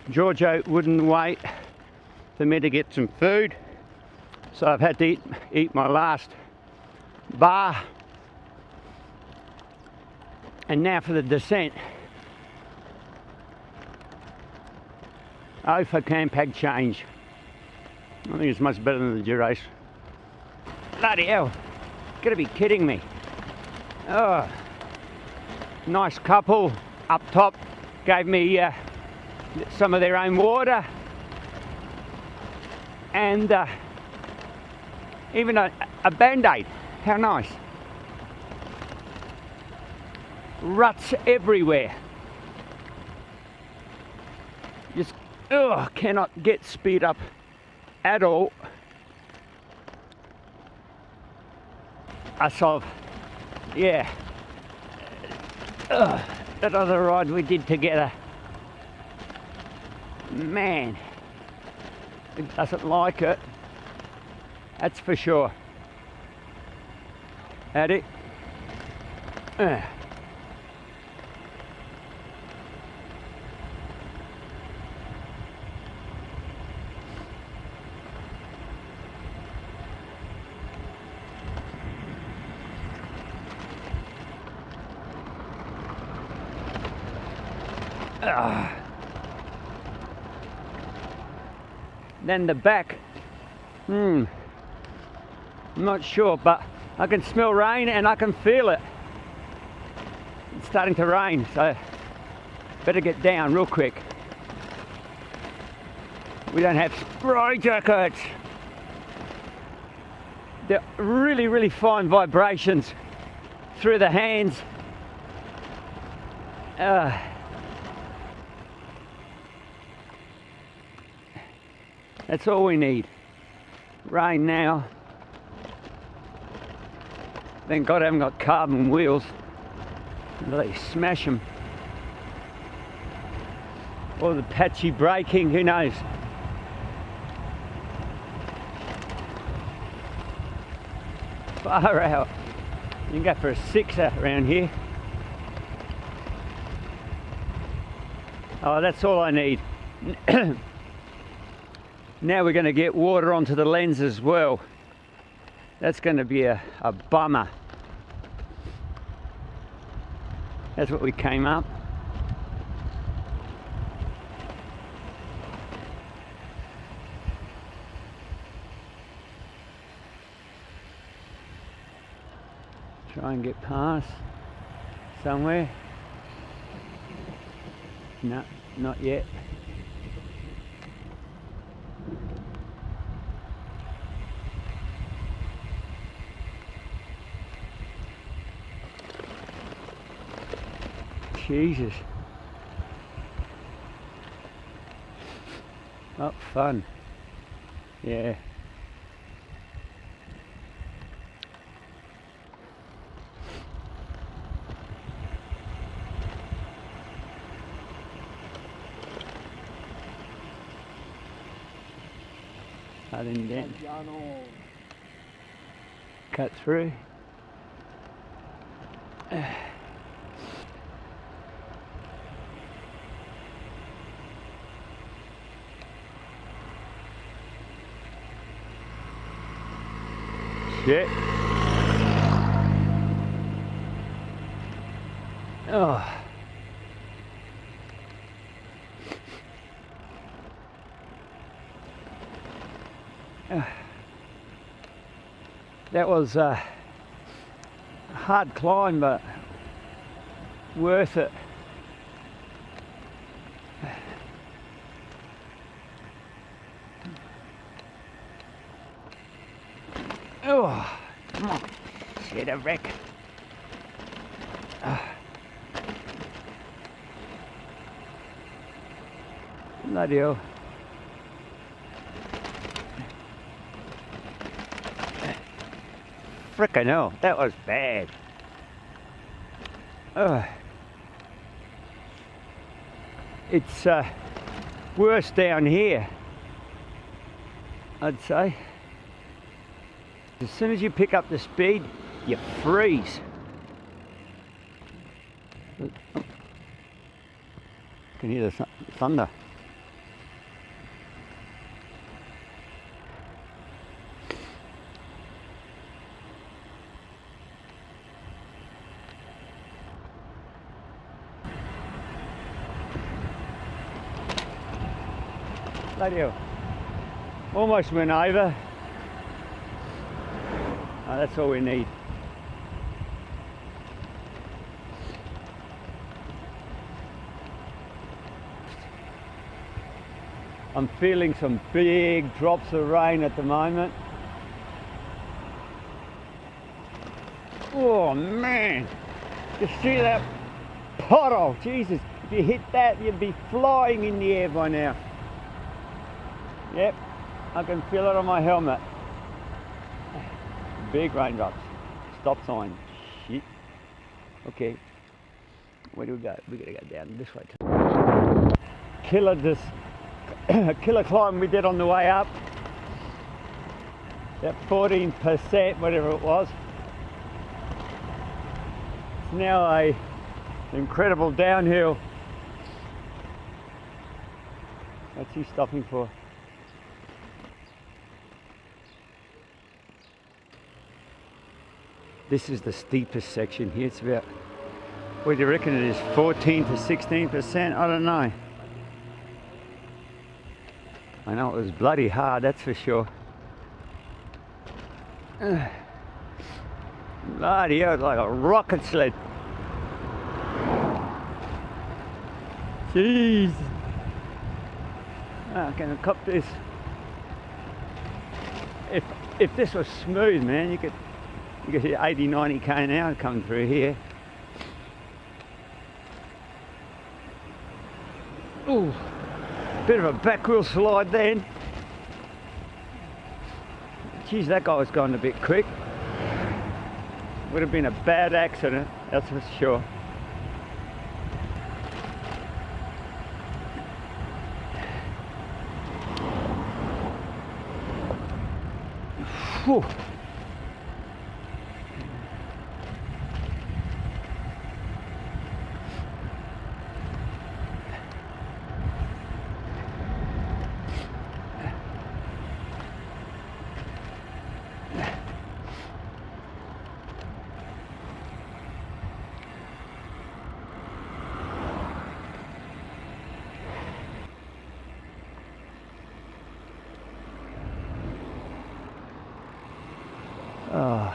Giorgio wouldn't wait for me to get some food, so I've had to eat my last bar. And now for the descent. Oh, for Campag change. I think it's much better than the Girace. Bloody hell, gotta be kidding me. Oh, nice couple up top, gave me some of their own water, and even a Band-Aid. How nice. Ruts everywhere. Just cannot get speed up at all. Yeah, that other ride we did together, man, it doesn't like it, that's for sure. Had it. Then the back, I'm not sure, but I can smell rain and I can feel it. It's starting to rain, so better get down real quick. We don't have spray jackets. They're really, really fine vibrations through the hands. That's all we need. Rain now. Thank God I haven't got carbon wheels. They smash them. Or the patchy braking, who knows? Far out. You can go for a sixer around here. Oh, that's all I need. Now we're going to get water onto the lens as well. That's going to be a bummer. That's what we came up. Try and get past somewhere. No, not yet. Jesus. Not fun. Yeah. Cutting down. Cut through. Shit. Oh. That was a hard climb, but worth it. Oh, come on. Shit, a wreck. Bloody hell. Frickin' hell, that was bad. It's worse down here, I'd say. As soon as you pick up the speed, you freeze. Can hear the thunder. Bloody hell. Almost went over. Oh, that's all we need. I'm feeling some big drops of rain at the moment. Oh man, you see that pothole? Jesus, if you hit that, you'd be flying in the air by now. Yep, I can feel it on my helmet. Big raindrops. Stop sign. Shit. Okay, where do we go? We gotta go down this way. Killer climb we did on the way up. That 14%, whatever it was. It's now a incredible downhill. What's he stopping for? This is the steepest section here. It's about, what do you reckon it is, 14 to 16%? I don't know. I know it was bloody hard, that's for sure. Bloody hell, it's like a rocket sled. Jeez. I'm gonna cop this. If this was smooth, man, you could hit 80, 90 k an hour coming through here. Ooh, bit of a back wheel slide then. Geez, that guy was going a bit quick. Would have been a bad accident, that's for sure. Whew. Oh.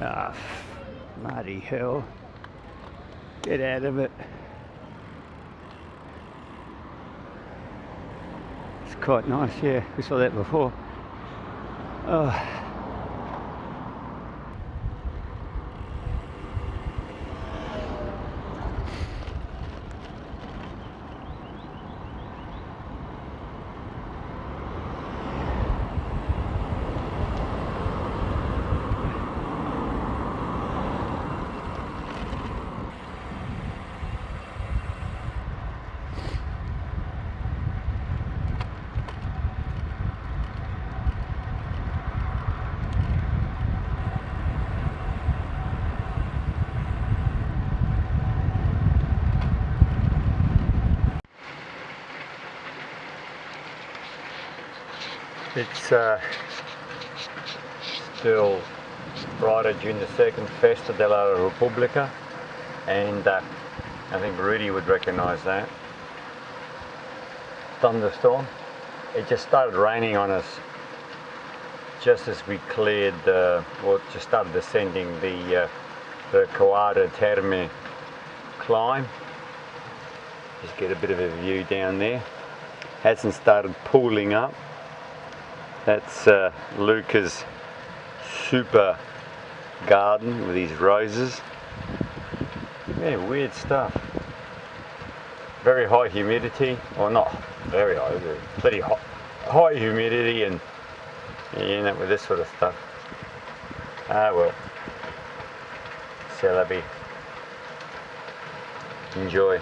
Ah, bloody hell. Get out of it. It's quite nice, yeah. We saw that before. Oh. It's still Friday, June the 2nd, Festa della Repubblica, and I think Rudy would recognise that. Thunderstorm. It just started raining on us just as we cleared, or just started descending the Recoaro Terme climb. Just get a bit of a view down there. Hasn't started pooling up. That's Luca's super garden with his roses. Yeah, weird stuff. Very high humidity, or not very high, pretty high humidity, and you end up with this sort of stuff. Ah well, c'est la vie. Enjoy.